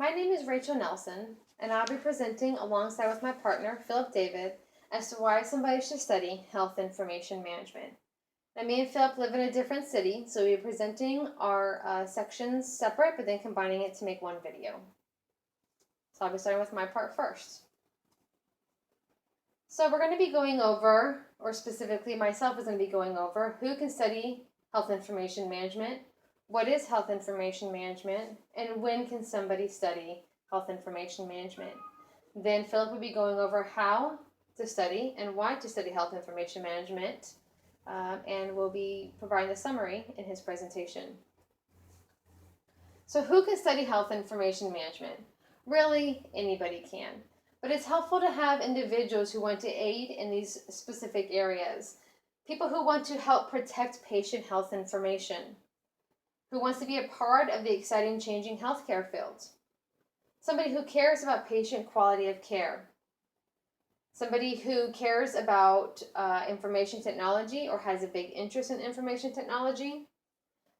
My name is Rachel Nelson, and I'll be presenting alongside with my partner, Phillip David, as to why somebody should study health information management. Now, me and Phillip live in a different city, so we'll be presenting our sections separate, but then combining it to make one video. So I'll be starting with my part first. So we're going to be going over, or specifically myself is going to be going over, who can study health information management, what is health information management, and when can somebody study health information management. Then Phillip will be going over how to study and why to study health information management, and will be providing the summary in his presentation. So who can study health information management? Really, anybody can. But it's helpful to have individuals who want to aid in these specific areas. People who want to help protect patient health information. Who wants to be a part of the exciting changing healthcare field. Somebody who cares about patient quality of care. Somebody who cares about information technology or has a big interest in information technology.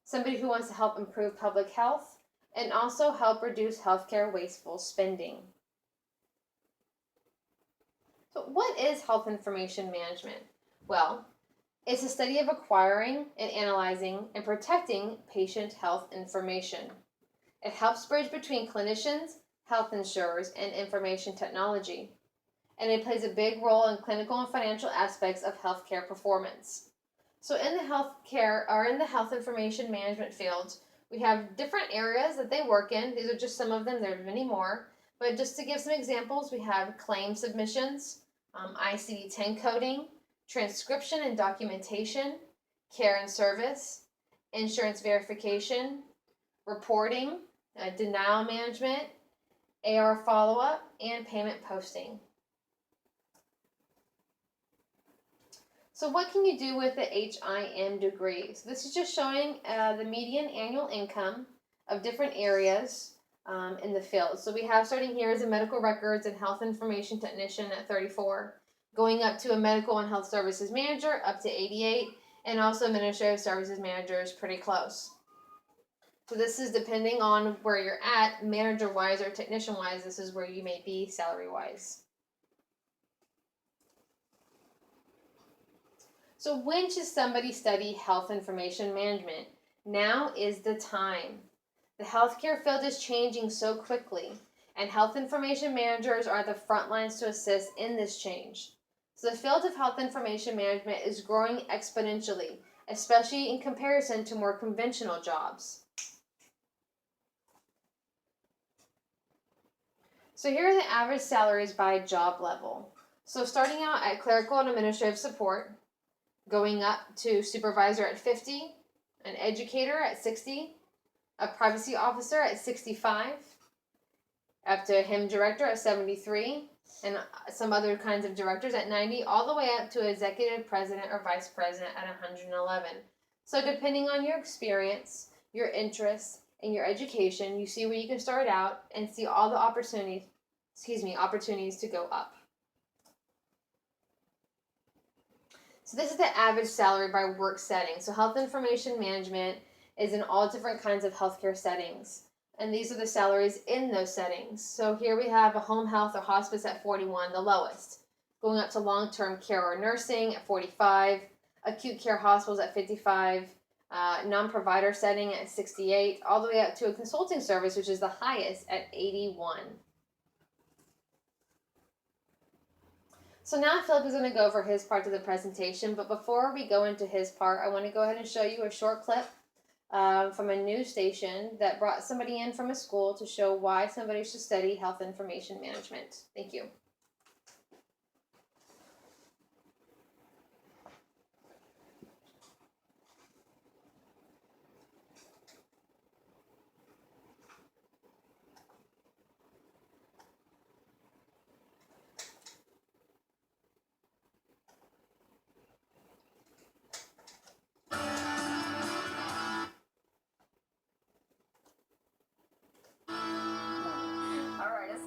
Somebody who wants to help improve public health and also help reduce healthcare wasteful spending. So what is health information management? Well, it's a study of acquiring and analyzing and protecting patient health information. It helps bridge between clinicians, health insurers, and information technology. And it plays a big role in clinical and financial aspects of healthcare performance. So in the health information management field, we have different areas that they work in. These are just some of them. There are many more. But just to give some examples, we have claim submissions, ICD-10 coding, transcription and documentation, care and service, insurance verification, reporting, denial management, AR follow-up, and payment posting. So what can you do with the HIM degree? So this is just showing the median annual income of different areas in the field. So we have starting here as a medical records and health information technician at 34, going up to a medical and health services manager up to 88, and also administrative services manager is pretty close. So this is depending on where you're at, manager-wise or technician-wise, this is where you may be salary-wise. So when should somebody study health information management? Now is the time. The healthcare field is changing so quickly, and health information managers are the front lines to assist in this change. So the field of health information management is growing exponentially, especially in comparison to more conventional jobs. So here are the average salaries by job level. So starting out at clerical and administrative support, going up to supervisor at 50, an educator at 60, a privacy officer at 65, up to a HIM director at 73, and some other kinds of directors at 90, all the way up to executive president or vice president at 111. So depending on your experience, your interests, and your education, you see where you can start out and see all the opportunities to go up. So this is the average salary by work setting. So health information management is in all different kinds of healthcare settings. And these are the salaries in those settings. So here we have a home health or hospice at 41, the lowest. Going up to long-term care or nursing at 45, acute care hospitals at 55, non-provider setting at 68, all the way up to a consulting service, which is the highest at 81. So now Phillip is going to go over his part of the presentation, but before we go into his part, I want to go ahead and show you a short clip from a news station that brought somebody in from a school to show why somebody should study health information management. Thank you.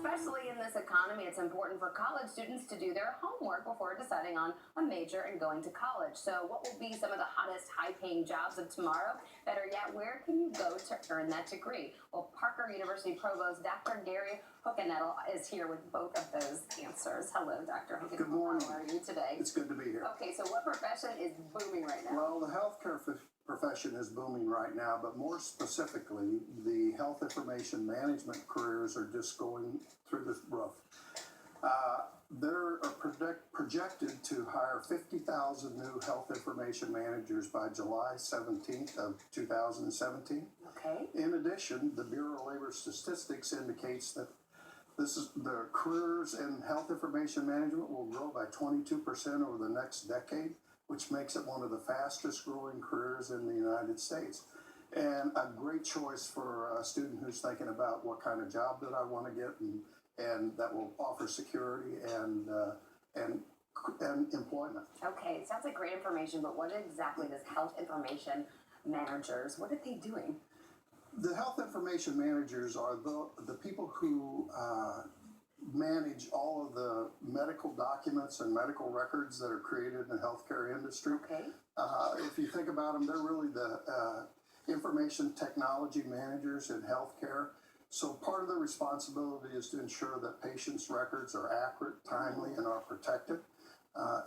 Especially in this economy, it's important for college students to do their homework before deciding on a major and going to college. So what will be some of the hottest, high-paying jobs of tomorrow? Better yet, where can you go to earn that degree? Well, Parker University Provost Dr. Gary Hookenettle is here with both of those answers. Hello, Dr. Hookenettle. Good morning. How are you today? It's good to be here. Okay, so what profession is booming right now? Well, the healthcare profession is booming right now, but more specifically, the health information management careers are just going through the roof. They're projected to hire 50,000 new health information managers by July 17th of 2017. Okay. In addition, the Bureau of Labor Statistics indicates that the careers in health information management will grow by 22% over the next decade, which makes it one of the fastest growing careers in the United States. And a great choice for a student who's thinking about what kind of job that I want to get and that will offer security and employment. Okay, it sounds like great information, but what exactly does health information managers, what are they doing? The health information managers are the people who manage all of the medical documents and medical records that are created in the healthcare industry. Okay. If you think about them, they're really the information technology managers in healthcare. So part of the responsibility is to ensure that patients' records are accurate, timely, and are protected.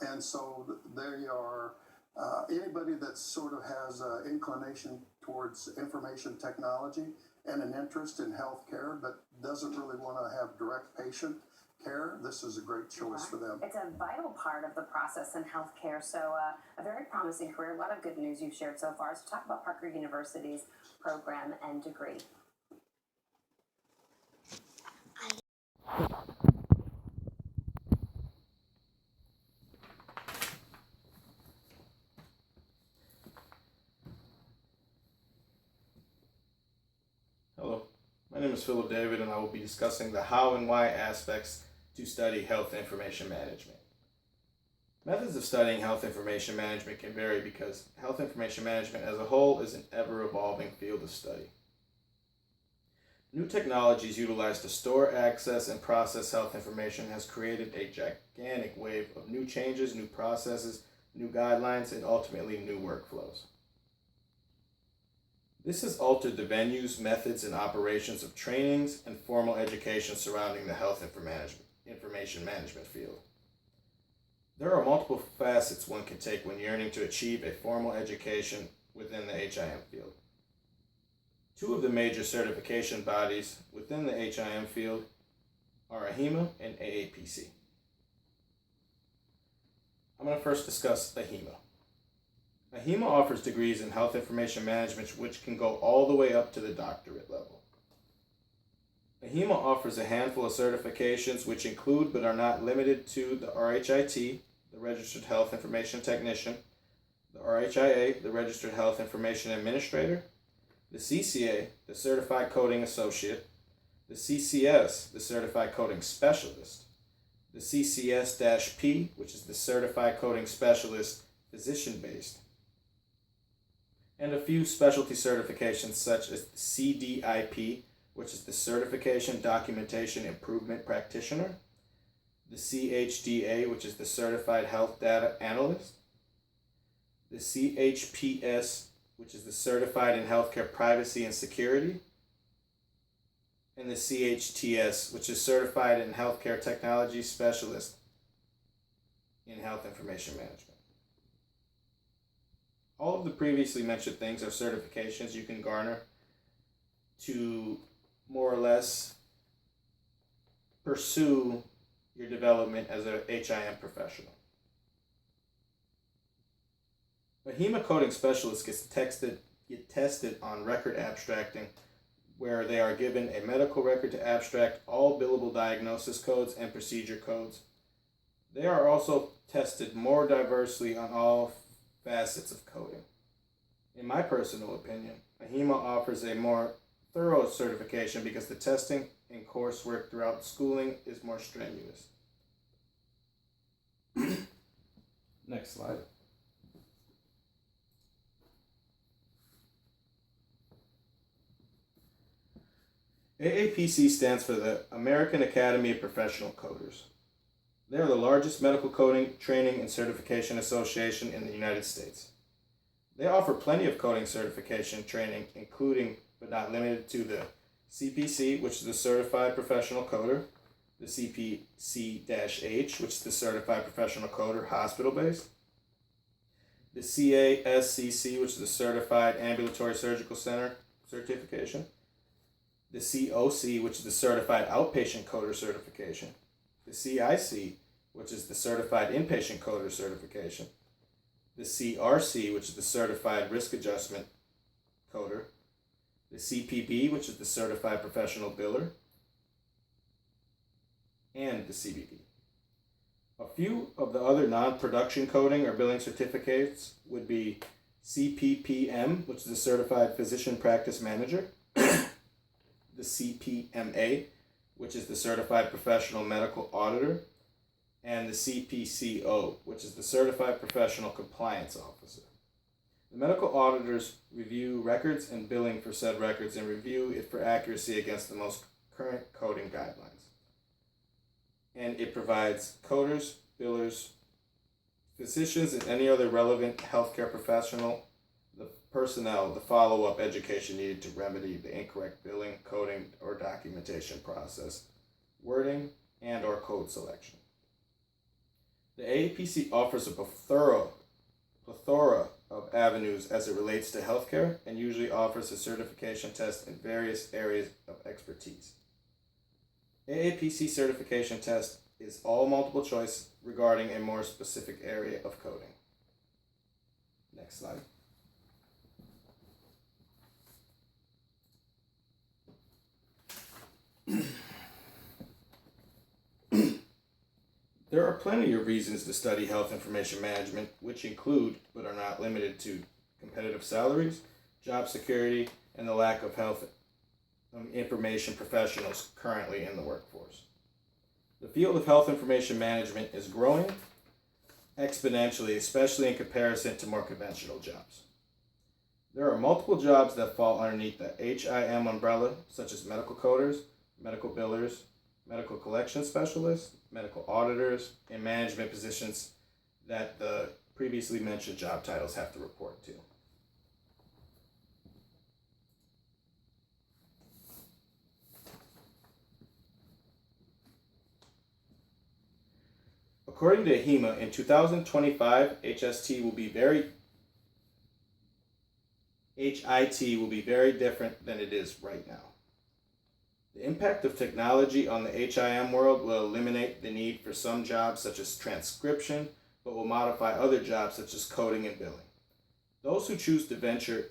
And so they are anybody that sort of has an inclination towards information technology and an interest in healthcare, but doesn't really want to have direct patient care, this is a great choice for them. It's a vital part of the process in healthcare, so a very promising career. A lot of good news you've shared so far. So talk about Parker University's program and degree. Hello, my name is Phillip David, and I will be discussing the how and why aspects to study health information management. Methods of studying health information management can vary because health information management as a whole is an ever-evolving field of study. New technologies utilized to store, access, and process health information has created a gigantic wave of new changes, new processes, new guidelines, and ultimately new workflows. This has altered the venues, methods, and operations of trainings and formal education surrounding the health information management field. There are multiple facets one can take when yearning to achieve a formal education within the HIM field. Two of the major certification bodies within the HIM field are AHIMA and AAPC. I'm going to first discuss AHIMA. AHIMA offers degrees in health information management which can go all the way up to the doctorate level. AHIMA offers a handful of certifications which include but are not limited to the RHIT, the Registered Health Information Technician, the RHIA, the Registered Health Information Administrator, the CCA, the Certified Coding Associate, the CCS, the Certified Coding Specialist, the CCS-P, which is the Certified Coding Specialist Physician-Based, and a few specialty certifications such as the CDIP, which is the Certification Documentation Improvement Practitioner, the CHDA, which is the Certified Health Data Analyst, the CHPS, which is the Certified in Healthcare Privacy and Security, and the CHTS, which is Certified in Healthcare Technology Specialist in Health Information Management. All of the previously mentioned things are certifications you can garner to more or less pursue your development as a HIM professional. A HEMA coding specialist get tested on record abstracting, where they are given a medical record to abstract all billable diagnosis codes and procedure codes. They are also tested more diversely on all facets of coding. In my personal opinion, AHIMA offers a more thorough certification because the testing and coursework throughout schooling is more strenuous. Next slide. AAPC stands for the American Academy of Professional Coders. They are the largest medical coding, training, and certification association in the United States. They offer plenty of coding certification training, including but not limited to the CPC, which is the Certified Professional Coder, the CPC-H, which is the Certified Professional Coder Hospital-Based, the CASCC, which is the Certified Ambulatory Surgical Center certification, the COC, which is the Certified Outpatient Coder certification, the CIC, which is the Certified Inpatient Coder certification, the CRC, which is the Certified Risk Adjustment Coder, the CPB, which is the Certified Professional Biller, and the CBP. A few of the other non-production coding or billing certificates would be CPPM, which is the Certified Physician Practice Manager, the CPMA, which is the Certified Professional Medical Auditor, and the CPCO, which is the Certified Professional Compliance Officer. The medical auditors review records and billing for said records and review it for accuracy against the most current coding guidelines. And it provides coders, billers, physicians, and any other relevant healthcare professional, the personnel, the follow-up education needed to remedy the incorrect billing, coding, or documentation process, wording, and or code selection. The AAPC offers a plethora of avenues as it relates to healthcare and usually offers a certification test in various areas of expertise. AAPC certification test is all multiple choice regarding a more specific area of coding. Next slide. There are plenty of reasons to study health information management, which include, but are not limited to, competitive salaries, job security, and the lack of health information professionals currently in the workforce. The field of health information management is growing exponentially, especially in comparison to more conventional jobs. There are multiple jobs that fall underneath the HIM umbrella, such as medical coders, medical billers, medical collection specialists, medical auditors, and management positions that the previously mentioned job titles have to report to. According to HEMA, in 2025, HIT will be very different than it is right now. The impact of technology on the HIM world will eliminate the need for some jobs such as transcription, but will modify other jobs such as coding and billing. Those who choose to venture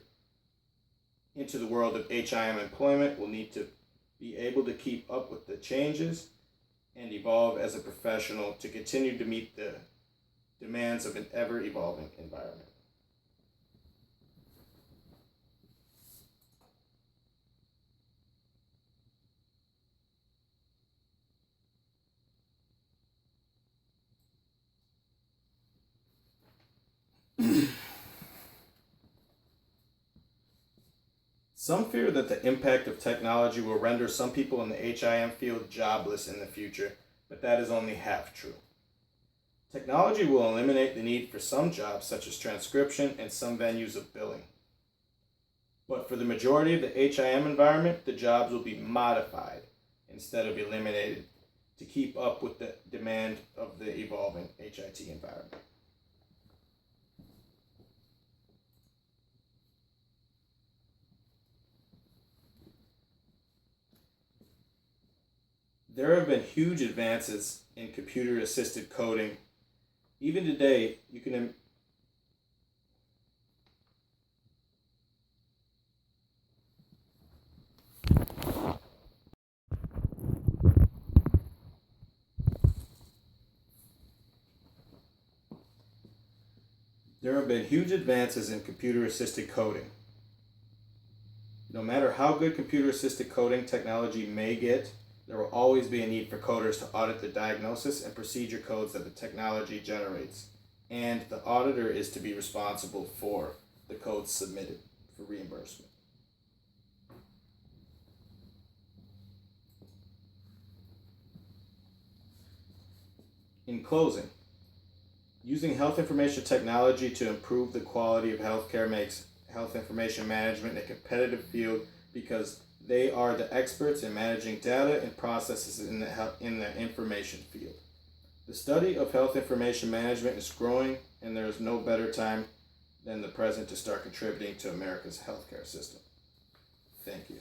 into the world of HIM employment will need to be able to keep up with the changes and evolve as a professional to continue to meet the demands of an ever-evolving environment. Some fear that the impact of technology will render some people in the HIM field jobless in the future, but that is only half true. Technology will eliminate the need for some jobs such as transcription and some venues of billing. But for the majority of the HIM environment, the jobs will be modified instead of eliminated to keep up with the demand of the evolving HIT environment. There have been huge advances in computer-assisted coding. Even today, There have been huge advances in computer-assisted coding. No matter how good computer-assisted coding technology may get, there will always be a need for coders to audit the diagnosis and procedure codes that the technology generates, and the auditor is to be responsible for the codes submitted for reimbursement. In closing, using health information technology to improve the quality of healthcare makes health information management a competitive field because they are the experts in managing data and processes in the information field. The study of health information management is growing, and there is no better time than the present to start contributing to America's healthcare system. Thank you.